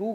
2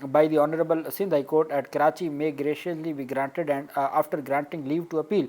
by the Honorable Sindh High Court at Karachi may graciously be granted and after granting leave to appeal,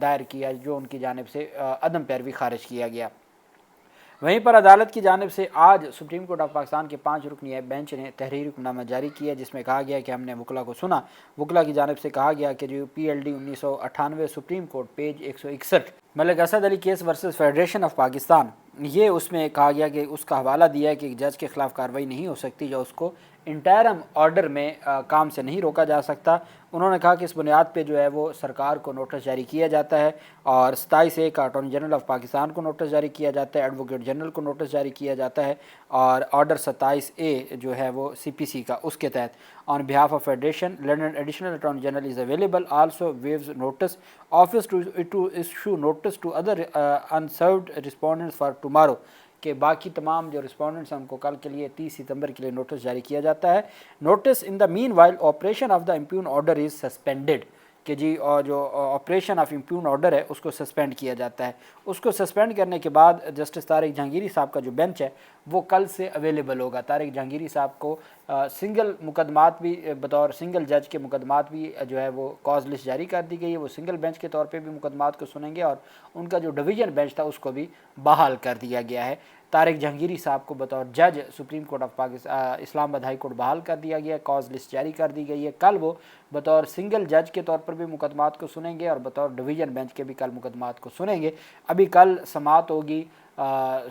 دائر کیا جو ان کی جانب سے عدم پیروی خارج کیا گیا۔ وہیں پر عدالت کی جانب سے آج سپریم کورٹ آف پاکستان کے 5 رکنی بینچ نے تحریری حکم نامہ جاری کیا جس میں کہا گیا کہ ہم نے وکلا کو سنا۔ وکلا کی جانب سے کہا گیا کہ جو PLD 1998 supreme court page 161 Malik Asad Ali case versus federation of Pakistan, یہ اس میں کہا گیا کہ اس کا حوالہ دیا ہے کہ جج کے خلاف کارروائی نہیں ہو سکتی یا اس کو انٹرم آرڈر میں کام سے نہیں روکا جا سکتا۔ انہوں نے کہا کہ اس بنیاد پہ جو ہے وہ سرکار کو نوٹس جاری کیا جاتا ہے اور 27A کا اٹارنی جنرل آف پاکستان کو نوٹس جاری کیا جاتا ہے، ایڈوکیٹ جنرل کو نوٹس جاری کیا جاتا ہے، اور آرڈر 27A جو ہے وہ CPC کا اس کے تحت on behalf of federation London additional attorney general is available also views notice office to issue notice to other unserved respondents for tomorrow, کہ باقی تمام جو رسپونڈنٹس ہیں ان کو کل کے لیے 30 ستمبر کے لیے نوٹس جاری کیا جاتا ہے۔ Notice in the meanwhile operation of the impugned order is suspended, کہ جی جو آپریشن آف امپیون آرڈر ہے اس کو سسپینڈ کیا جاتا ہے۔ اس کو سسپینڈ کرنے کے بعد جسٹس طارق جہانگیری صاحب کا جو بینچ ہے وہ کل سے اویلیبل ہوگا۔ طارق جہانگیری صاحب کو سنگل مقدمات بھی بطور سنگل جج کے مقدمات بھی جو ہے وہ کاز لسٹ جاری کر دی گئی ہے، وہ سنگل بینچ کے طور پہ بھی مقدمات کو سنیں گے، اور ان کا جو ڈویژن بینچ تھا اس کو بھی بحال کر دیا گیا ہے۔ طارق جہانگیری صاحب کو بطور جج سپریم کورٹ آف پاکستان اسلام آباد ہائی کورٹ بحال کر دیا گیا ہے، کاز لسٹ جاری کر دی گئی ہے۔ کل وہ بطور سنگل جج کے طور پر بھی مقدمات کو سنیں گے اور بطور ڈویژن بینچ کے بھی کل مقدمات کو سنیں گے۔ ابھی کل سماعت ہوگی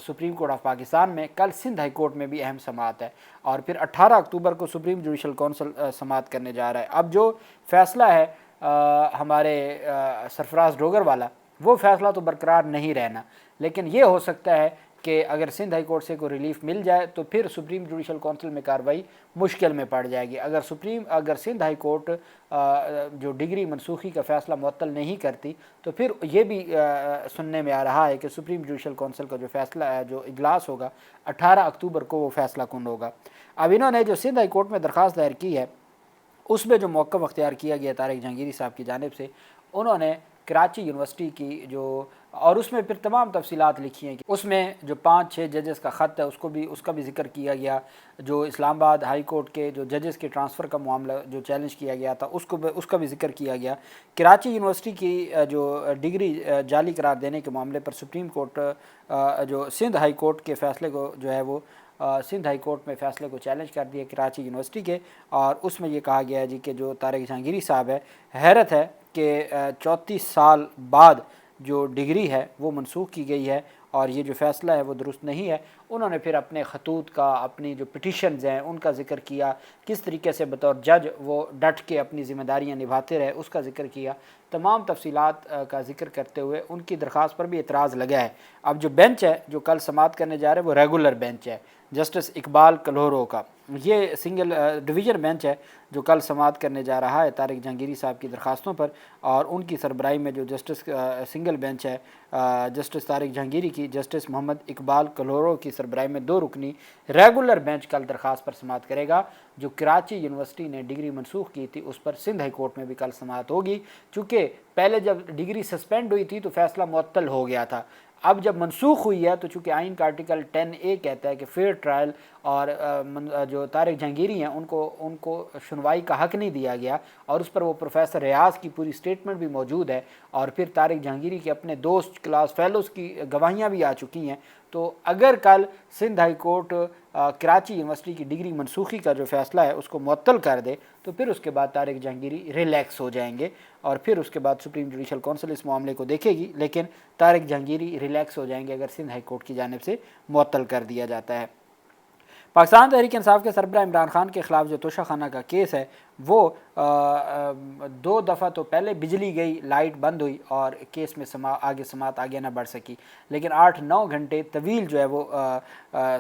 سپریم کورٹ آف پاکستان میں، کل سندھ ہائی کورٹ میں بھی اہم سماعت ہے، اور پھر 18 اکتوبر کو سپریم جوڈیشل کونسل سماعت کرنے جا رہا ہے۔ اب جو فیصلہ ہے ہمارے سرفراز ڈوگر والا، وہ فیصلہ تو برقرار نہیں رہنا، لیکن یہ ہو سکتا ہے کہ اگر سندھ ہائی کورٹ سے کوئی ریلیف مل جائے تو پھر سپریم جوڈیشل کونسل میں کارروائی مشکل میں پڑ جائے گی۔ اگر سندھ ہائی کورٹ جو ڈگری منسوخی کا فیصلہ معطل نہیں کرتی تو پھر یہ بھی سننے میں آ رہا ہے کہ سپریم جوڈیشل کونسل کا جو فیصلہ ہے، جو اجلاس ہوگا 18 اکتوبر کو، وہ فیصلہ کن ہوگا۔ اب انہوں نے جو سندھ ہائی کورٹ میں درخواست دائر کی ہے اس میں جو موقف اختیار کیا گیا طارق جہانگیری صاحب کی جانب سے، انہوں نے کراچی یونیورسٹی کی اور اس میں پھر تمام تفصیلات لکھی ہیں کہ اس میں جو 5-6 ججز کا خط ہے اس کا بھی ذکر کیا گیا، جو اسلام آباد ہائی کورٹ کے جو ججز کے ٹرانسفر کا معاملہ جو چیلنج کیا گیا تھا اس کا بھی ذکر کیا گیا۔ کراچی یونیورسٹی کی جو ڈگری جعلی قرار دینے کے معاملے پر سپریم کورٹ جو سندھ ہائی کورٹ کے فیصلے کو جو ہے وہ سندھ ہائی کورٹ میں فیصلے کو چیلنج کر دیا کراچی یونیورسٹی کے، اور اس میں یہ کہا گیا ہے جی کہ جو طارق جہانگیری صاحب ہے، حیرت ہے کہ 34 سال بعد جو ڈگری ہے وہ منسوخ کی گئی ہے اور یہ جو فیصلہ ہے وہ درست نہیں ہے۔ انہوں نے پھر اپنے خطوط کا، اپنی جو پٹیشنز ہیں ان کا ذکر کیا، کس طریقے سے بطور جج وہ ڈٹ کے اپنی ذمہ داریاں نبھاتے رہے اس کا ذکر کیا، تمام تفصیلات کا ذکر کرتے ہوئے ان کی درخواست پر بھی اعتراض لگا ہے۔ اب جو بینچ ہے جو کل سماعت کرنے جا رہے ہیں وہ ریگولر بینچ ہے جسٹس اقبال کلہورو کا، یہ سنگل ڈویژن بینچ ہے جو کل سماعت کرنے جا رہا ہے طارق جہانگیری صاحب کی درخواستوں پر، اور ان کی سربراہی میں جو جسٹس سنگل بینچ ہے جسٹس طارق جہانگیری کی، جسٹس محمد اقبال کلہورو کی سربراہی میں 2 رکنی ریگولر بینچ کل درخواست پر سماعت کرے گا۔ جو کراچی یونیورسٹی نے ڈگری منسوخ کی تھی اس پر سندھ ہائی کورٹ میں بھی کل سماعت ہوگی، چونکہ پہلے جب ڈگری سسپینڈ ہوئی تھی تو فیصلہ معطل ہو گیا تھا، اب جب منسوخ ہوئی ہے تو چونکہ آئین کا آرٹیکل 10A کہتا ہے کہ فیئر ٹرائل، اور جو طارق جہانگیری ہیں ان کو سنوائی کا حق نہیں دیا گیا، اور اس پر وہ پروفیسر ریاض کی پوری سٹیٹمنٹ بھی موجود ہے، اور پھر طارق جہانگیری کے اپنے دوست کلاس فیلوز کی گواہیاں بھی آ چکی ہیں۔ تو اگر کل Sindh high court Karachi university کی ڈگری منسوخی کا جو فیصلہ ہے اس کو معطل کر دے تو پھر اس کے بعد طارق جہانگیری ریلیکس ہو جائیں گے، اور پھر اس کے بعد سپریم جوڈیشل کونسل اس معاملے کو دیکھے گی، لیکن طارق جہانگیری ریلیکس ہو جائیں گے اگر سندھ ہائی کورٹ کی جانب سے معطل کر دیا جاتا ہے۔ پاکستان تحریک انصاف کے سربراہ عمران خان کے خلاف جو توشہ خانہ کا کیس ہے وہ 2 دفعہ تو پہلے بجلی گئی، لائٹ بند ہوئی اور کیس میں سماعت آگے نہ بڑھ سکی، لیکن 8-9 گھنٹے طویل جو ہے وہ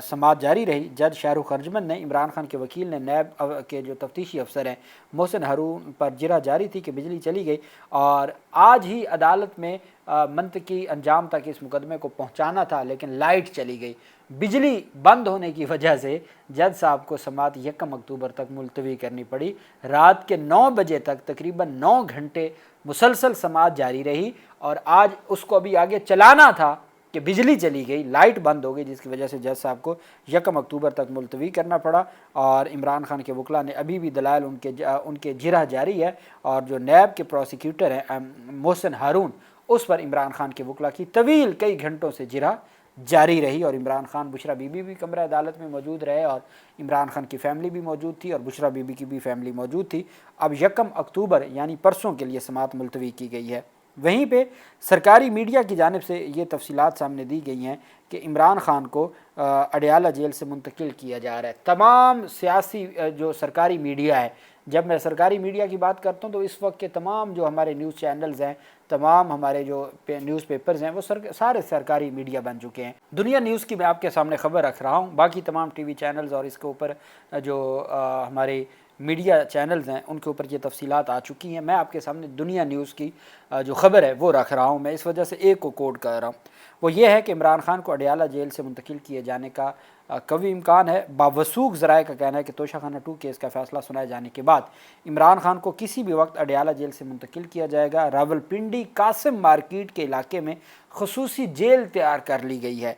سماعت جاری رہی۔ جج شاہ رخ ارجمن نے، عمران خان کے وکیل نے نیب کے جو تفتیشی افسر ہیں محسن ہارون پر جرح جاری تھی کہ بجلی چلی گئی، اور آج ہی عدالت میں منطقی انجام تک اس مقدمے کو پہنچانا تھا لیکن لائٹ چلی گئی۔ بجلی بند ہونے کی وجہ سے جج صاحب کو سماعت 1 اکتوبر تک ملتوی کرنی پڑی۔ رات کے 9 بجے تک تقریباً 9 گھنٹے مسلسل سماعت جاری رہی، اور آج اس کو ابھی آگے چلانا تھا کہ بجلی چلی گئی، لائٹ بند ہو گئی، جس کی وجہ سے جج صاحب کو 1 اکتوبر تک ملتوی کرنا پڑا۔ اور عمران خان کے وکلاء نے ابھی بھی دلائل ان کے جرح جاری ہے، اور جو نیب کے پروسیکیوٹر ہیں محسن ہارون، اس پر عمران خان کے وکلاء کی طویل کئی گھنٹوں سے جرح جاری رہی، اور عمران خان بشرا بی بی بھی کمرہ عدالت میں موجود رہے، اور عمران خان کی فیملی بھی موجود تھی اور بشرا بی بی کی بھی فیملی موجود تھی۔ اب 1 اکتوبر یعنی پرسوں کے لیے سماعت ملتوی کی گئی ہے۔ وہیں پہ سرکاری میڈیا کی جانب سے یہ تفصیلات سامنے دی گئی ہیں کہ عمران خان کو اڈیالہ جیل سے منتقل کیا جا رہا ہے۔ تمام سیاسی جو سرکاری میڈیا ہے، جب میں سرکاری میڈیا کی بات کرتا ہوں تو اس وقت کے تمام جو ہمارے نیوز چینلز ہیں، تمام ہمارے جو نیوز پیپرز ہیں، وہ سارے سرکاری میڈیا بن چکے ہیں۔ دنیا نیوز کی میں آپ کے سامنے خبر رکھ رہا ہوں، باقی تمام ٹی وی چینلز اور اس کے اوپر جو ہمارے میڈیا چینلز ہیں ان کے اوپر یہ تفصیلات آ چکی ہیں۔ میں آپ کے سامنے دنیا نیوز کی جو خبر ہے وہ رکھ رہا ہوں، میں اس وجہ سے ایک کو کوٹ کر رہا ہوں۔ وہ یہ ہے کہ عمران خان کو اڈیالہ جیل سے منتقل کیے جانے کا قوی امکان ہے۔ باوثوق ذرائع کا کہنا ہے کہ توشہ خانہ 2 کیس کا فیصلہ سنائے جانے کے بعد عمران خان کو کسی بھی وقت اڈیالہ جیل سے منتقل کیا جائے گا۔ راولپنڈی قاسم مارکیٹ کے علاقے میں خصوصی جیل تیار کر لی گئی ہے۔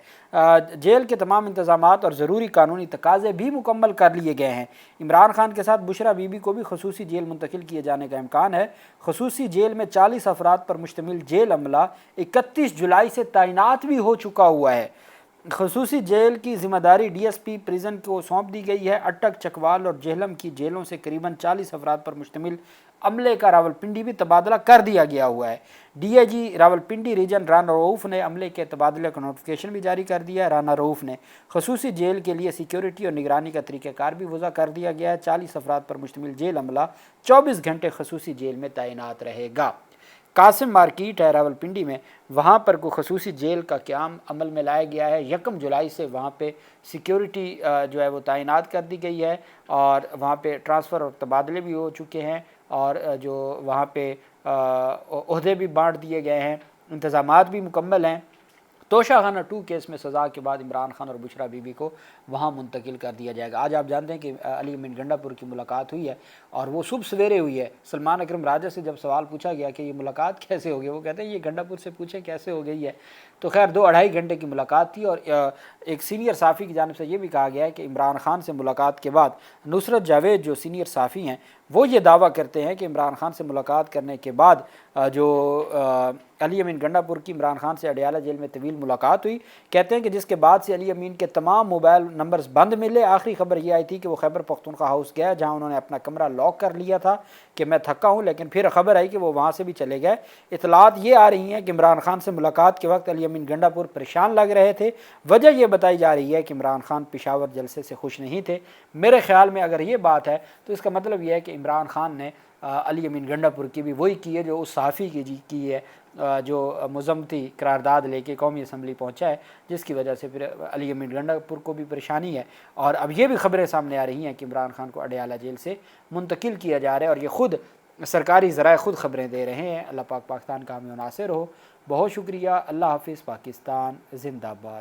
جیل کے تمام انتظامات اور ضروری قانونی تقاضے بھی مکمل کر لیے گئے ہیں۔ عمران خان کے ساتھ بشرا بی بی کو بھی خصوصی جیل منتقل کیے جانے کا امکان ہے۔ خصوصی جیل میں 40 افراد پر مشتمل جیل عملہ 31 جولائی سے تعینات بھی ہو چکا ہوا ہے۔ خصوصی جیل کی ذمہ داری ڈی ایس پی پریزن کو سونپ دی گئی ہے۔ اٹک، چکوال اور جہلم کی جیلوں سے قریباً 40 افراد پر مشتمل عملے کا راولپنڈی بھی تبادلہ کر دیا گیا ہوا ہے۔ D I G Rawalpindi region Rana Rauf نے عملے کے تبادلے کا نوٹیفکیشن بھی جاری کر دیا ہے۔ رانا رؤوف نے خصوصی جیل کے لیے سیکیورٹی اور نگرانی کا طریقہ کار بھی وضع کر دیا گیا ہے۔ 40 افراد پر مشتمل جیل عملہ 24 گھنٹے خصوصی جیل میں تعینات رہے گا۔ قاسم مارکیٹ ہے راولپنڈی میں، وہاں پر کوئی خصوصی جیل کا قیام عمل میں لایا گیا ہے۔ 1 جولائی سے وہاں پہ سیکیورٹی جو ہے وہ تعینات کر دی گئی ہے، اور وہاں پہ ٹرانسفر اور تبادلے بھی ہو چکے ہیں، اور جو وہاں پہ عہدے بھی بانٹ دیے گئے ہیں، انتظامات بھی مکمل ہیں۔ توشہ خانہ 2 کیس میں سزا کے بعد عمران خان اور بشرا بی بی کو وہاں منتقل کر دیا جائے گا۔ آج آپ جانتے ہیں کہ علی امین گنڈا پور کی ملاقات ہوئی ہے، اور وہ صبح سویرے ہوئی ہے۔ سلمان اکرم راجہ سے جب سوال پوچھا گیا کہ یہ ملاقات کیسے ہو گئی، وہ کہتے ہیں یہ گنڈا پور سے پوچھیں کیسے ہو گئی ہے۔ تو خیر 2-2.5 گھنٹے کی ملاقات تھی، اور ایک سینئر صحافی کی جانب سے یہ بھی کہا گیا ہے کہ عمران خان سے ملاقات کے بعد نصرت جاوید جو سینئر صحافی ہیں وہ یہ دعویٰ کرتے ہیں کہ عمران خان سے ملاقات کرنے کے بعد جو علی امین گنڈا پور کی عمران خان سے اڈیالہ جیل میں طویل ملاقات ہوئی، کہتے ہیں کہ جس کے بعد سے علی امین کے تمام موبائل نمبرز بند ملے۔ آخری خبر یہ آئی تھی کہ وہ خیبر پختونخوا ہاؤس گیا، جہاں انہوں نے اپنا کمرہ لاک کر لیا تھا کہ میں تھکا ہوں، لیکن پھر خبر آئی کہ وہ وہاں سے بھی چلے گئے۔ اطلاعات یہ آ رہی ہیں کہ عمران خان سے ملاقات کے وقت علی امین گنڈا پور پریشان لگ رہے تھے۔ وجہ یہ بتائی جا رہی ہے کہ عمران خان پشاور جلسے سے خوش نہیں تھے۔ میرے خیال میں اگر یہ بات ہے تو اس کا مطلب یہ ہے کہ عمران خان نے علی امین گنڈا پور کی بھی وہی کی ہے جو اس صحافی کی ہے، جو مذمتی قرارداد لے کے قومی اسمبلی پہنچا ہے، جس کی وجہ سے پھر علی امین گنڈا پور کو بھی پریشانی ہے۔ اور اب یہ بھی خبریں سامنے آ رہی ہیں کہ عمران خان کو اڈیالہ جیل سے منتقل کیا جا رہا ہے، اور یہ خود سرکاری ذرائع خود خبریں دے رہے ہیں۔ اللہ پاک پاکستان کا حامی و ناصر ہو۔ بہت شکریہ۔ اللہ حافظ۔ پاکستان زندہ باد۔